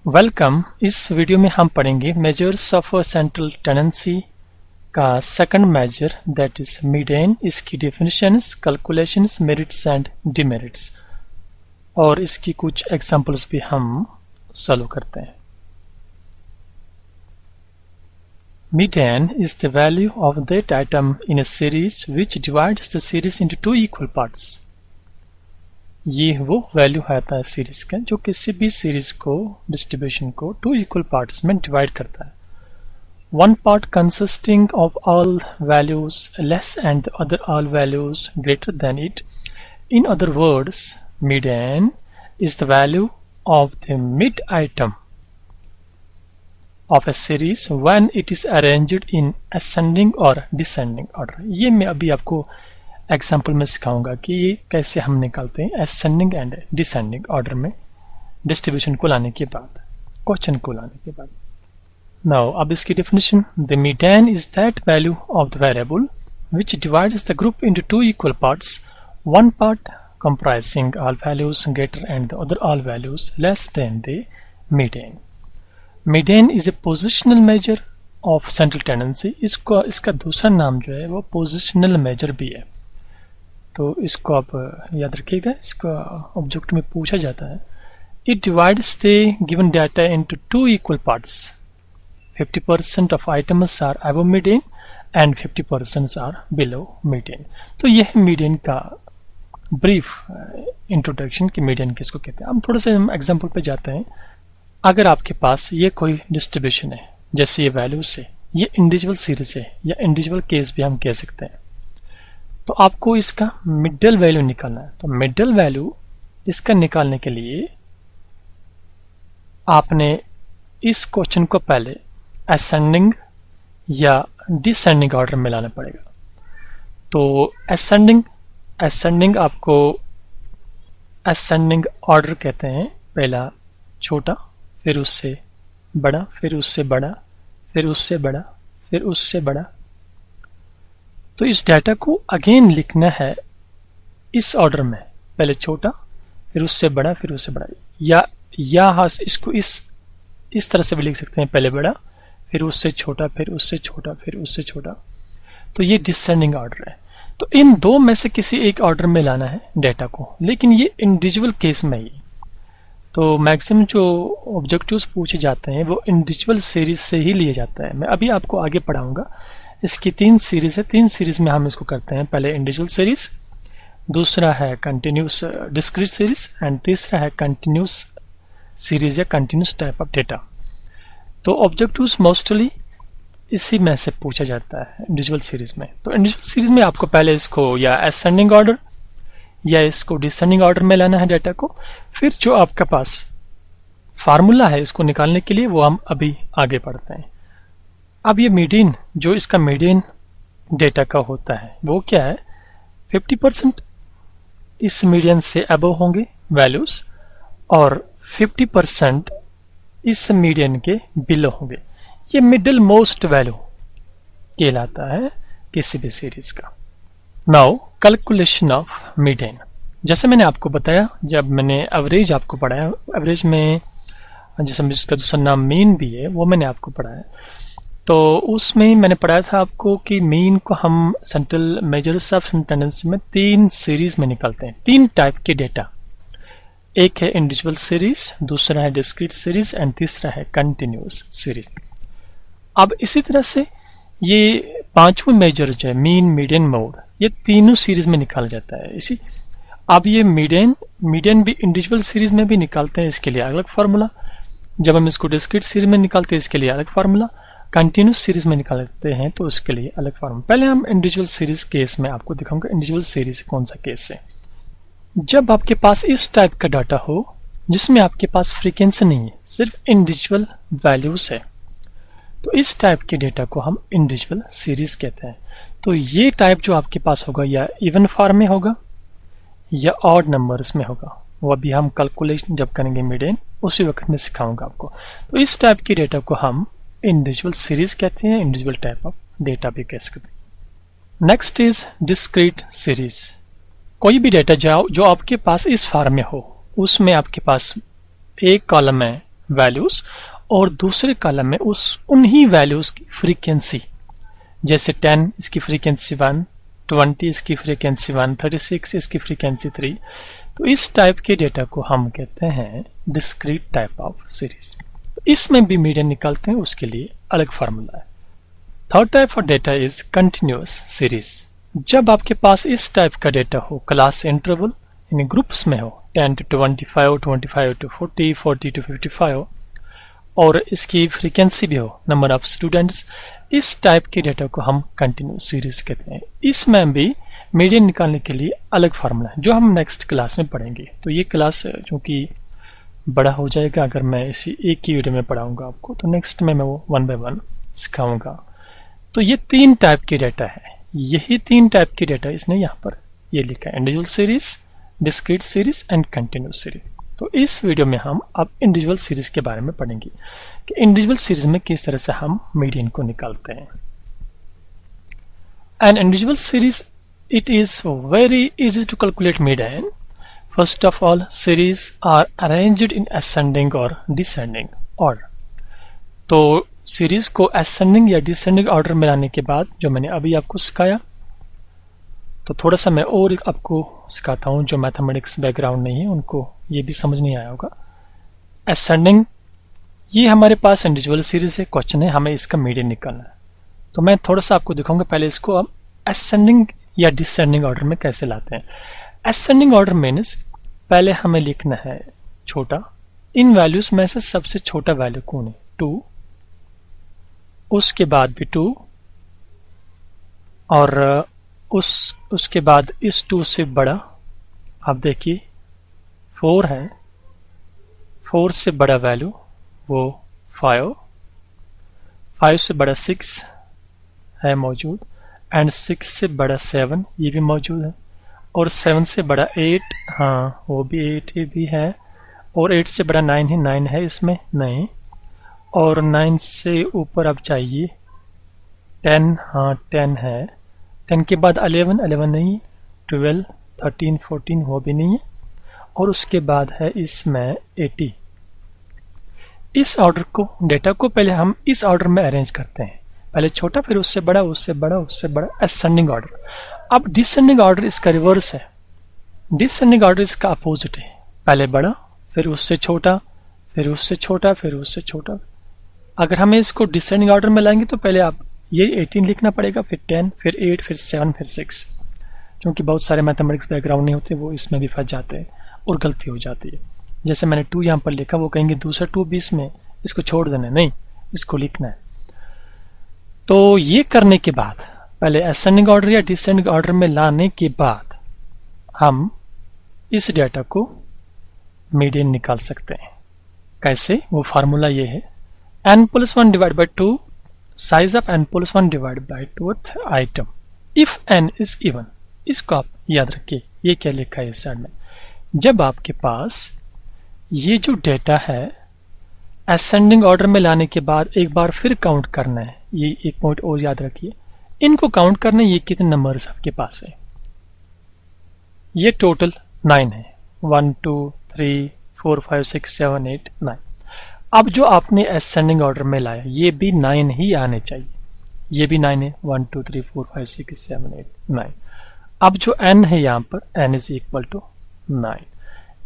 Welcome. इस video में हम पढ़ेंगे मेजर्स ऑफ सेंट्रल टेंडेंसी का second measure that is median, इसकी definitions, calculations, merits and demerits और इसकी कुछ एग्जांपल्स भी हम सॉल्व करते हैं। Median is the value of that item in a series which divides the series into two equal parts. ये वो वैल्यू आता है सीरीज का जो किसी भी सीरीज को डिस्ट्रीब्यूशन को टू इक्वल पार्ट्स में डिवाइड करता है। One part consisting of all values less and the other all values greater than it. In other words, median is the value of the mid item of a series when it is arranged in ascending or descending order। ये मैं अभी आपको example में सिखाऊंगा कि ये कैसे हम निकालते हैं ascending and descending order में डिस्ट्रीब्यूशन को लाने के बाद, क्वेश्चन को लाने के बाद। नाउ अब इसकी definition, the median is that value of the variable which divides the group into two equal parts, one part comprising all values greater and the other all values less than the median। Median is a positional measure of central tendency. इसका दूसरा नाम जो है वो positional major भी है, तो इसको आप याद रखिएगा। इसका ऑब्जेक्ट में पूछा जाता है। It divides the given data into two equal parts. 50% of items are above median and 50% are below median. तो यह मीडियन का ब्रीफ इंट्रोडक्शन कि मीडियन किसको कहते हैं। हम थोड़ा सा एग्जाम्पल पे जाते हैं। अगर आपके पास ये कोई डिस्ट्रीब्यूशन है, जैसे ये वैल्यूज है, ये इंडिविजुअल सीरीज है या इंडिविजुअल केस भी हम कह सकते हैं, तो आपको इसका मिडल वैल्यू निकालना है। तो मिडल वैल्यू इसका निकालने के लिए आपने इस क्वेश्चन को पहले असेंडिंग या डिसेंडिंग ऑर्डर में लाना पड़ेगा। तो असेंडिंग आपको असेंडिंग ऑर्डर कहते हैं। पहला छोटा, फिर उससे बड़ा, फिर उससे बड़ा, फिर उससे बड़ा, फिर उससे बड़ा। तो इस डाटा को अगेन लिखना है इस ऑर्डर में, पहले छोटा, फिर उससे बड़ा, फिर उससे बड़ा। या इसको इस तरह से भी लिख सकते हैं, पहले बड़ा, फिर उससे छोटा, फिर उससे छोटा, फिर उससे छोटा। तो ये डिसेंडिंग ऑर्डर है। तो इन दो में से किसी एक ऑर्डर में लाना है डाटा को, लेकिन ये इंडिविजुअल केस में ही। तो मैक्सिमम जो ऑब्जेक्टिव्स पूछे जाते हैं वो इंडिविजुअल सीरीज से ही लिए जाता है। मैं अभी आपको आगे पढ़ाऊंगा। इसकी 3 सीरीज है, 3 सीरीज में हम इसको करते हैं। पहले इंडिविजुअल सीरीज, दूसरा है कंटिन्यूस डिस्क्रीट सीरीज एंड तीसरा है कंटिन्यूस सीरीज या कंटिन्यूस टाइप ऑफ डेटा। तो ऑब्जेक्टिव्स मोस्टली इसी में से पूछा जाता है इंडिविजुअल सीरीज में। तो इंडिविजुअल सीरीज में आपको पहले इसको या असेंडिंग ऑर्डर या इसको डिसेंडिंग ऑर्डर में लाना है डाटा को। फिर जो आपका पास फार्मूला है इसको निकालने के लिए वो हम अभी आगे पढ़ते हैं। अब ये मीडियन, जो इसका मीडियन डेटा का होता है वो क्या है, 50% इस मीडियन से अबव होंगे वैल्यूज और 50% इस मीडियन के बिलो होंगे। ये मिडिल मोस्ट वैल्यू कहलाता है किसी भी सीरीज का। Now calculation of median. जैसे मैंने आपको बताया, जब मैंने एवरेज आपको पढ़ाया, एवरेज में जैसे जिसका दूसरा नाम मीन भी है वो मैंने आपको पढ़ाया, तो उसमें मैंने पढ़ाया था आपको कि मीन को हम सेंट्रल मेजर्स ऑफ टेंडेंसी में 3 सीरीज में निकालते हैं। 3 टाइप के डेटा, एक है इंडिविजुअल सीरीज, दूसरा है डिस्क्रीट सीरीज एंड तीसरा है कंटिन्यूस सीरीज। अब इसी तरह से ये 5वां मेजर जो है मीन, मीडियन, मोड, ये तीनों सीरीज में निकाला जाता है। इसी अब ये मीडियन भी इंडिविजुअल सीरीज में भी निकालते हैं, इसके लिए अलग फार्मूला। जब हम इसको डिस्क्रीट सीरीज में निकालते हैं इसके लिए अलग फार्मूला, कंटिन्यूस सीरीज में निकालते हैं तो उसके लिए अलग फार्मूला। पहले हम इंडिविजुअल सीरीज केस में आपको दिखाऊंगा इंडिविजुअल सीरीज कौन सा केस है। जब आपके पास इस टाइप का डाटा हो जिसमें आपके पास फ्रीक्वेंसी नहीं है, सिर्फ इंडिविजुअल वैल्यूज है, तो इस टाइप के डेटा को हम इंडिविजुअल सीरीज कहते हैं। तो ये टाइप जो आपके पास होगा या इवन फॉर्म में होगा या ऑड नंबर्स में होगा, वो अभी हम कैलकुलेशन जब करेंगे मीडियन उसी वक्त में सिखाऊंगा आपको। तो इस टाइप की डेटा को हम इंडिविजुअल सीरीज कहते हैं, इंडिविजुअल टाइप ऑफ डेटा भी कह सकते हैं। Next is discrete series. कोई भी डेटा जो आपके पास इस फॉर्म में हो, उसमें आपके पास एक कॉलम है वैल्यूज और दूसरे कॉलम में उन्हीं वैल्यूज की फ्रीक्वेंसी, जैसे 10 इसकी फ्रीक्वेंसी 1, 20 इसकी फ्रीक्वेंसी 1, 36 इसकी फ्रीक्वेंसी 3। तो इस टाइप के डेटा को हम कहते हैं डिस्क्रीट टाइप ऑफ सीरीज। तो इसमें भी मीडियन निकालते हैं, उसके लिए अलग फार्मूला है। Third type of data is continuous series. जब आपके पास इस टाइप का डेटा हो, क्लास इंटरवल यानी ग्रुप्स में हो, 10 to 25, 25 to 40, 40 to 55, और इसकी फ्रीक्वेंसी भी हो, नंबर ऑफ स्टूडेंट्स, इस टाइप के डेटा को हम कंटिन्यूअस सीरीज कहते हैं। इसमें भी मीडियन निकालने के लिए अलग फार्मूला है जो हम नेक्स्ट क्लास में पढ़ेंगे। तो ये क्लास चूंकि बड़ा हो जाएगा, अगर मैं इसी एक ही वीडियो में पढ़ाऊंगा आपको, तो नेक्स्ट में मैं वो 1 by 1 सिखाऊंगा। तो ये 3 टाइप की डेटा है, यही 3 टाइप की डेटा इसने यहाँ पर ये लिखा है, individual series, discrete series and continuous series. तो इस वीडियो में हम अब इंडिविजुअल सीरीज के बारे में पढ़ेंगे कि इंडिविजुअल सीरीज में किस तरह से हम मीडियन को निकालते हैं। An individual series, it is very easy to calculate median. First of all, series are arranged in ascending or descending order. तो सीरीज को ascending या descending order में लाने के बाद, जो मैंने अभी आपको सिखाया, तो थोड़ा सा मैं और आपको सिखाता हूँ जो मैथमेटिक्स बैकग्राउंड नहीं है, उनको ये भी समझ नहीं आया होगा। ascending, ये हमारे पास इंडिविजुअल सीरीज है, क्वेश्चन है हमें इसका मीडियन निकालना है। तो मैं थोड़ा सा आपको दिखाऊंगा, पहले इसको हम ascending या डिसेंडिंग ऑर्डर में कैसे लाते हैं। असेंडिंग ऑर्डर मीन्स पहले हमें लिखना है छोटा, इन वैल्यूज में से सबसे छोटा वैल्यू कौन है, 2, उसके बाद भी 2, और उसके बाद इस 2 से बड़ा, आप देखिए 4 है, 4 से बड़ा वैल्यू वो 5, 5 से बड़ा 6 है मौजूद, एंड 6 से बड़ा 7 ये भी मौजूद है, और 7 से बड़ा 8, हाँ वो भी 8 भी है, और 8 से बड़ा 9 है, 9 है इसमें नहीं, और 9 से ऊपर अब चाहिए 10, हाँ 10 है, 10 के बाद 11, 11 नहीं, 12, 13, 14 वो भी नहीं है, और उसके बाद है इसमें 80। इस ऑर्डर को, डेटा को पहले हम इस ऑर्डर में अरेंज करते हैं, पहले छोटा फिर उससे बड़ा, उससे बड़ा, उससे बड़ा, असेंडिंग ऑर्डर। अब डिसेंडिंग ऑर्डर इसका रिवर्स है, डिसेंडिंग ऑर्डर इसका अपोजिट है, पहले बड़ा फिर उससे छोटा, फिर उससे छोटा, फिर उससे छोटा। अगर हमें इसको डिसेंडिंग ऑर्डर में लाएंगे तो पहले आप ये 18 लिखना पड़ेगा, फिर 10, फिर 8, फिर 7, फिर 6। क्योंकि बहुत सारे मैथमेटिक्स बैकग्राउंड नहीं होते, वो इसमें भी फंस जाते हैं और गलती हो जाती है। जैसे मैंने 2 यहाँ पर लिखा, वो कहेंगे दूसरा 2 बीच में, इसको छोड़ देना, नहीं इसको लिखना है। तो ये करने के बाद, पहले असेंडिंग ऑर्डर या डिसेंडिंग ऑर्डर में लाने के बाद हम इस डेटा को मीडियन निकाल सकते हैं। कैसे? वो फार्मूला ये है, n+1 divide by 2, size of n+1 divide by 2th item if n is even. इसको आप याद रखिए, ये क्या लिखा है इस साइड में। जब आपके पास ये जो डेटा है असेंडिंग ऑर्डर में लाने के बाद एक बार फिर काउंट करना है, ये एक पॉइंट और याद रखिए, इनको काउंट करना है, ये कितने नंबर्स आपके पास है। ये टोटल 9 है, 1 2 3 4 5 6 7 8 9। अब जो आपने असेंडिंग ऑर्डर में लाया ये भी 9 ही आने चाहिए, ये भी 9 है, 1 2 3 4 5 6 7 8 9। अब जो n है यहाँ पर, n इज इक्वल टू 9।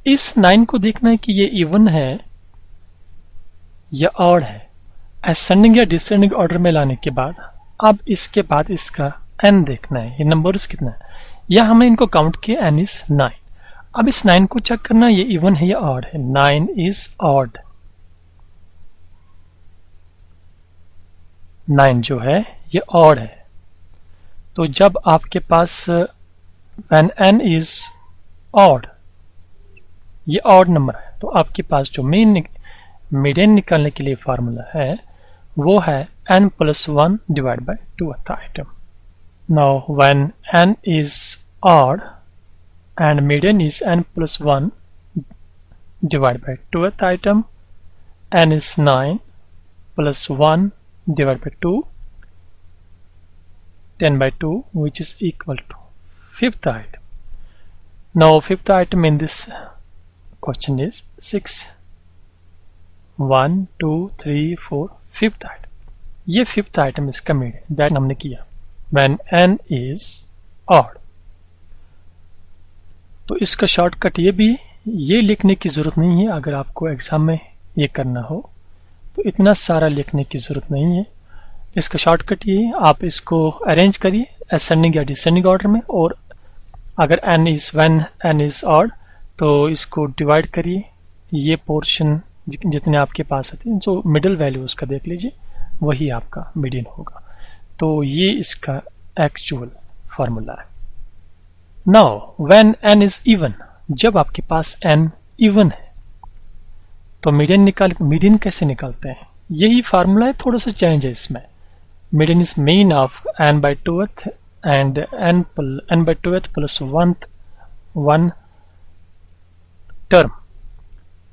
इस 9 को देखना है कि ये इवन है या ऑड है। असेंडिंग या डिसेंडिंग ऑर्डर में लाने के बाद अब इसके बाद इसका n देखना है, ये नंबर्स कितना है, या हमने इनको काउंट किया, n इज 9। अब इस 9 को चेक करना ये इवन है या ऑड है, 9 इज ऑड, 9 जो है ये ऑड है। तो जब आपके पास when n is odd, ये ऑड नंबर है, तो आपके पास जो मीडियन निकालने के लिए फार्मूला है वो है n+1 divide by 2th item. Now when n is odd and median is n+1 divided by 2th item, n is 9 plus 1 divided by 2, 10 by 2, which is equal to 5th item. Now 5th item in this question is 6. 1 2 3 4 fifth item, ये fifth item इसका median that हमने किया when n is odd. तो इसका shortcut ये भी, ये लिखने की जरूरत नहीं है। अगर आपको एग्जाम में ये करना हो तो इतना सारा लिखने की जरूरत नहीं है। इसका शॉर्टकट ये है, आप इसको अरेंज करिए असेंडिंग या डिसेंडिंग ऑर्डर में, और अगर व्हेन n इज ऑड तो इसको डिवाइड करिए, ये पोर्शन जितने आपके पास आते हैं, जो मिडिल वैल्यू उसका देख लीजिए, वही आपका मीडियन होगा। तो ये इसका एक्चुअल फार्मूला है। Now when n is even, जब आपके पास n इवन है तो मीडियन कैसे निकालते हैं? यही फार्मूला है, थोड़ा सा चेंज है इसमें। Median is mean of n by 2th and n by 2th plus one term.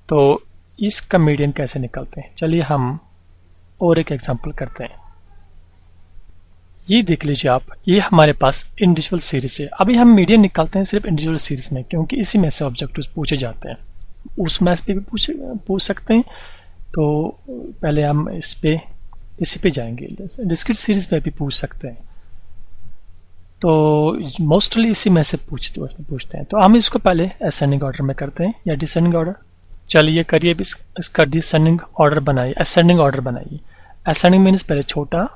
तो इसका मीडियन कैसे निकालते हैं? चलिए हम और एक एग्जांपल करते हैं। ये देख लीजिए आप, ये हमारे पास इंडिविजुअल सीरीज है। अभी हम मीडियन निकालते हैं सिर्फ इंडिविजुअल सीरीज में, क्योंकि इसी में से ऑब्जेक्टिव्स पूछे जाते हैं। उस मैथ पे भी पूछ सकते हैं। तो पहले हम इसी पे जाएंगे। डिस्क्रीट सीरीज पे भी पूछ सकते हैं, तो मोस्टली इसी में से पूछते हैं। तो हम इसको पहले असेंडिंग ऑर्डर में करते हैं या डिसेंडिंग ऑर्डर। चलिए करिए, इसका डिसेंडिंग ऑर्डर बनाइए, असेंडिंग ऑर्डर बनाइए। असेंडिंग मीन्स पहले छोटा,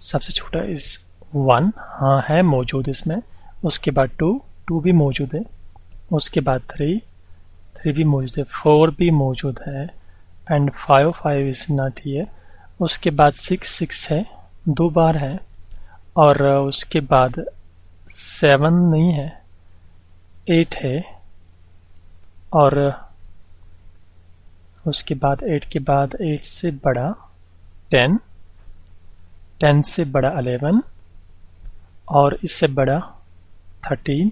सबसे छोटा इस 1, हाँ है मौजूद इसमें। उसके बाद 2 भी मौजूद है। उसके बाद 3 भी मौजूद है। 4 भी मौजूद है। And 5 is not here. उसके बाद 6 है, 2 बार है। और उसके बाद 7 नहीं है, 8 है। और उसके बाद 8 के बाद 8 से बड़ा 10 से बड़ा 11 और इससे बड़ा 13।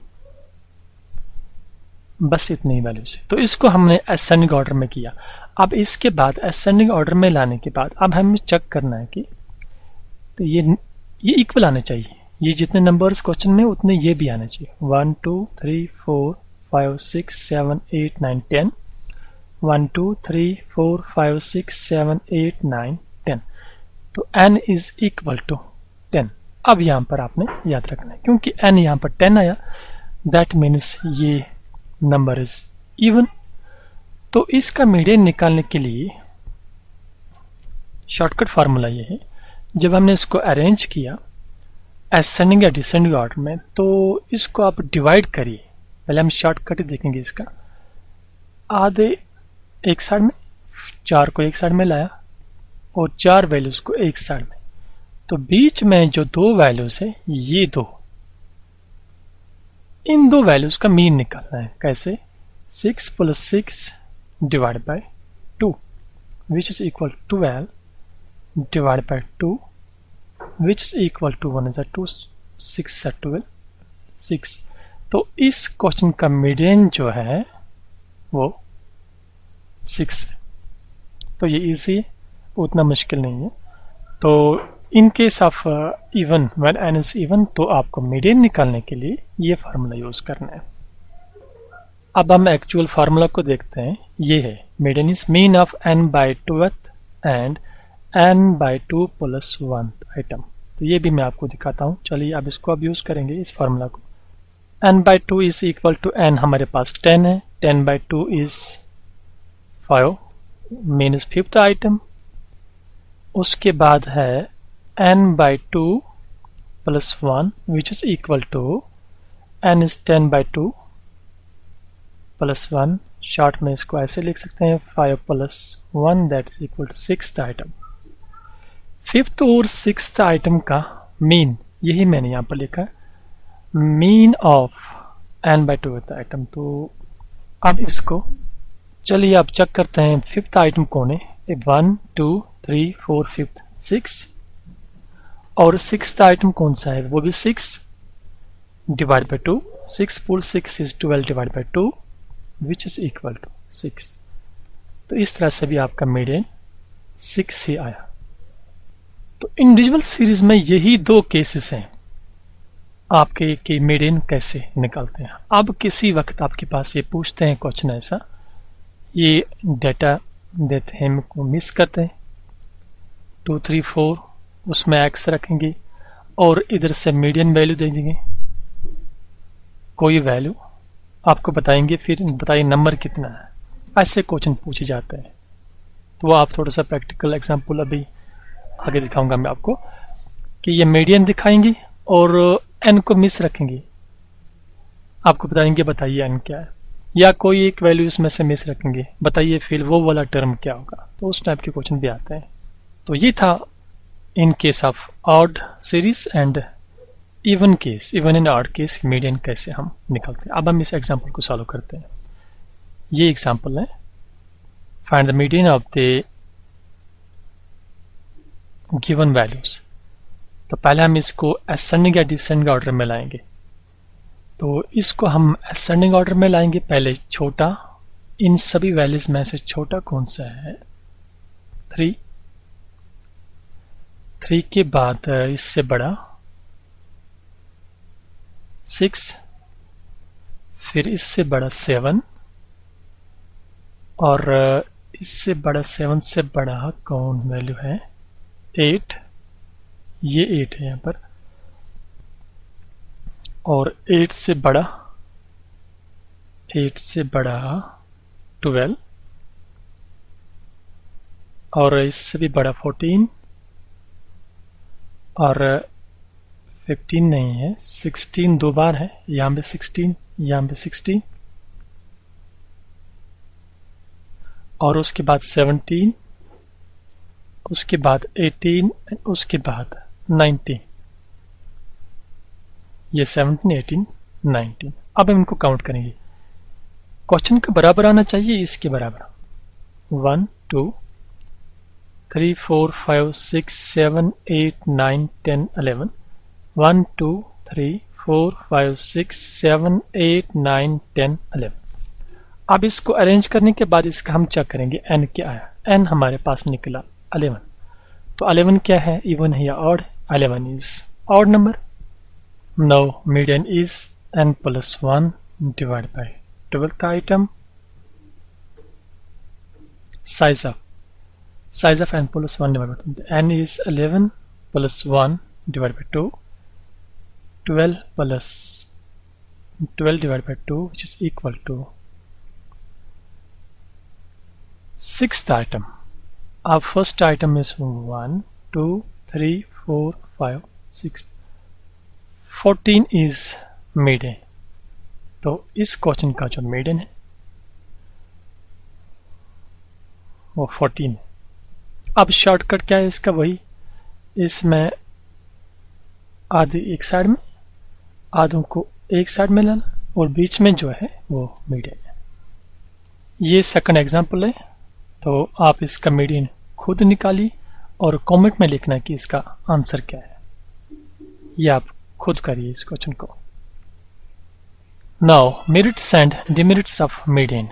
बस इतनी वैल्यूज है। तो इसको हमने असेंडिंग ऑर्डर में किया। अब इसके बाद असेंडिंग ऑर्डर में लाने के बाद अब हमें चेक करना है कि तो ये इक्वल आने चाहिए। ये जितने नंबर्स क्वेश्चन में उतने ये भी आने चाहिए। 1 2 3 4 5 6 7 8 9 10। 1 2 3 4 5 6 7 8 9 10। तो n इज इक्वल टू 10। अब यहाँ पर आपने याद रखना है, क्योंकि n यहाँ पर 10 आया, दैट मीन्स ये नंबर इज इवन। तो इसका मीडियन निकालने के लिए शॉर्टकट फार्मूला ये है, जब हमने इसको अरेंज किया असेंडिंग या डिसेंडिंग ऑर्डर में, तो इसको आप डिवाइड करिए। पहले हम शॉर्टकट देखेंगे इसका। आधे एक साइड में, 4 को एक साइड में लाया और 4 वैल्यूज को एक साइड में। तो बीच में जो 2 वैल्यूज है, ये 2, इन 2 वैल्यूज का मीन निकालना है। कैसे? 6 + 6 divide by 2 which is equal 12 divide by 2 which is equal to 1 is 2 6 12 6। तो इस क्वेश्चन का मीडियन जो है वो 6 है। तो ये इजी है, उतना मुश्किल नहीं है। तो in case of even, when n is even, तो आपको मीडियन निकालने के लिए ये फार्मूला यूज करना है। अब हम एक्चुअल फार्मूला को देखते हैं। ये है median is mean of n by 2th and n by 2 + 1 item. तो ये भी मैं आपको दिखाता हूँ। चलिए अब इसको अब यूज करेंगे इस फार्मूला को। n by 2 is equal to n हमारे पास 10 है। 10 by 2 is 5, mean is fifth item. उसके बाद है n by 2 + 1 which is equal to n is 10 by 2 + 1। Short में इसको ऐसे लिख सकते हैं 5 + 1 that is equal to sixth item. Fifth और सिक्स्थ आइटम का मीन, यही मैंने यहाँ पर लिखा, mean of n by 2th item. तो अब इसको चलिए अब चेक करते हैं फिफ्थ आइटम कौन है। 1 2 3 4 5 6। और सिक्स्थ आइटम कौन सा है? वो भी 6 divide by 2। 6 × 6 is 12 divide by 2 which is equal to 6। तो इस तरह से भी आपका मीडियन 6 ही आया। तो इंडिविजुअल सीरीज में यही 2 केसेस हैं आपके कि मीडियन कैसे निकालते हैं। अब किसी वक्त आपके पास ये पूछते हैं क्वेश्चन ऐसा, ये डेटा देते हैं, m को मिस करते हैं, 2 3 4 उसमें x रखेंगे और इधर से मीडियन वैल्यू दे देंगे, कोई वैल्यू आपको बताएंगे, फिर बताइए नंबर कितना है। ऐसे क्वेश्चन पूछे जाते हैं। तो वो आप थोड़ा सा प्रैक्टिकल एग्जांपल अभी आगे दिखाऊंगा मैं आपको कि ये मीडियन दिखाएंगे और n को मिस रखेंगे, आपको बताएंगे बताइए n क्या है, या कोई एक वैल्यू इसमें से मिस रखेंगे, बताइए फिर वो वाला टर्म क्या होगा। तो उस टाइप के क्वेश्चन भी आते हैं। तो ये था in case of odd series and even case, even and odd case median कैसे हम निकालते हैं। अब हम इस एग्जांपल को सॉल्व करते हैं। ये एग्जांपल है, find the median of the given values. तो पहले हम इसको असेंडिंग या डिसेंडिंग ऑर्डर में लाएंगे। तो इसको हम असेंडिंग ऑर्डर में लाएंगे। पहले छोटा, इन सभी वैल्यूज में से छोटा कौन सा है, 3 के बाद इससे बड़ा 6, फिर इससे बड़ा 7 और इससे बड़ा 7 से बड़ा कौन वैल्यू है, 8, ये 8 है यहाँ पर, और 8 से बड़ा 12 और इससे भी बड़ा 14 और 15 नहीं है, 16 दो बार है, यहाँ पे 16, यहाँ पे 16 और उसके बाद 17, उसके बाद 18, उसके बाद 19, ये 17, 18, 19। अब हम इनको काउंट करेंगे। क्वेश्चन के बराबर आना चाहिए, इसके बराबर 1 2 3 4 5 6 7 8 9 10 11, 1 2 3 4 5 6 7 8 9 10 11। अब इसको अरेंज करने के बाद इसका हम चेक करेंगे n क्या आया। n हमारे पास निकला 11। तो 11 क्या है, इवन है या odd? 11 is odd number. Now median is n plus 1 divided by 12th item. Size of n plus 1 divided by 2. n is 11 plus 1 divided by 2. 12 plus 12 divided by 2, which is equal to 6th item. Our first item is 1 2 3 4 5 6, 14 is median. तो इस question का जो median है वो 14 है। अब shortcut क्या है इसका, वही इसमें आधे एक साइड में, आधों को एक साइड में लाना और बीच में जो है वो मीडियन है। ये सेकंड एग्जांपल है। तो आप इसका मीडियन खुद निकालिए और कमेंट में लिखना कि इसका आंसर क्या है। ये आप खुद करिए इस क्वेश्चन को। Now merits and demerits of median.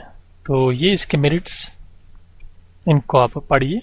तो ये इसके मेरिट्स, इनको आप पढ़िए।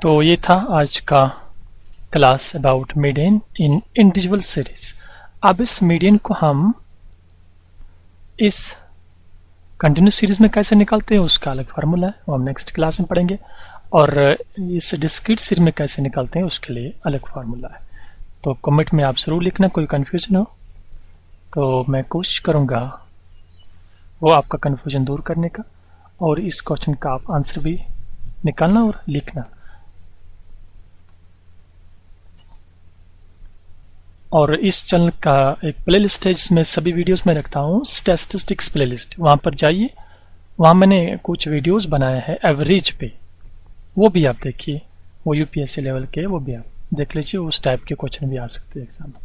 तो ये था आज का class about median in individual series. अब इस मीडियन को हम इस कंटिन्यूस सीरीज में कैसे निकालते हैं उसका अलग फार्मूला है, वो हम नेक्स्ट क्लास में पढ़ेंगे। और इस डिस्क्रीट सीरीज में कैसे निकालते हैं उसके लिए अलग फार्मूला है। तो कमेंट में आप ज़रूर लिखना, कोई कन्फ्यूजन हो तो मैं कोशिश करूँगा वो आपका कन्फ्यूजन दूर करने का, और इस क्वेश्चन का आप आंसर भी निकालना और लिखना। और इस चैनल का एक प्लेलिस्ट है जिसमें सभी वीडियोस में रखता हूँ, स्टैटिस्टिक्स प्लेलिस्ट, वहाँ पर जाइए, वहाँ मैंने कुछ वीडियोस बनाए हैं एवरेज पे, वो भी आप देखिए, वो यूपीएससी लेवल के, वो भी आप देख लीजिए, उस टाइप के क्वेश्चन भी आ सकते हैं एग्जाम में।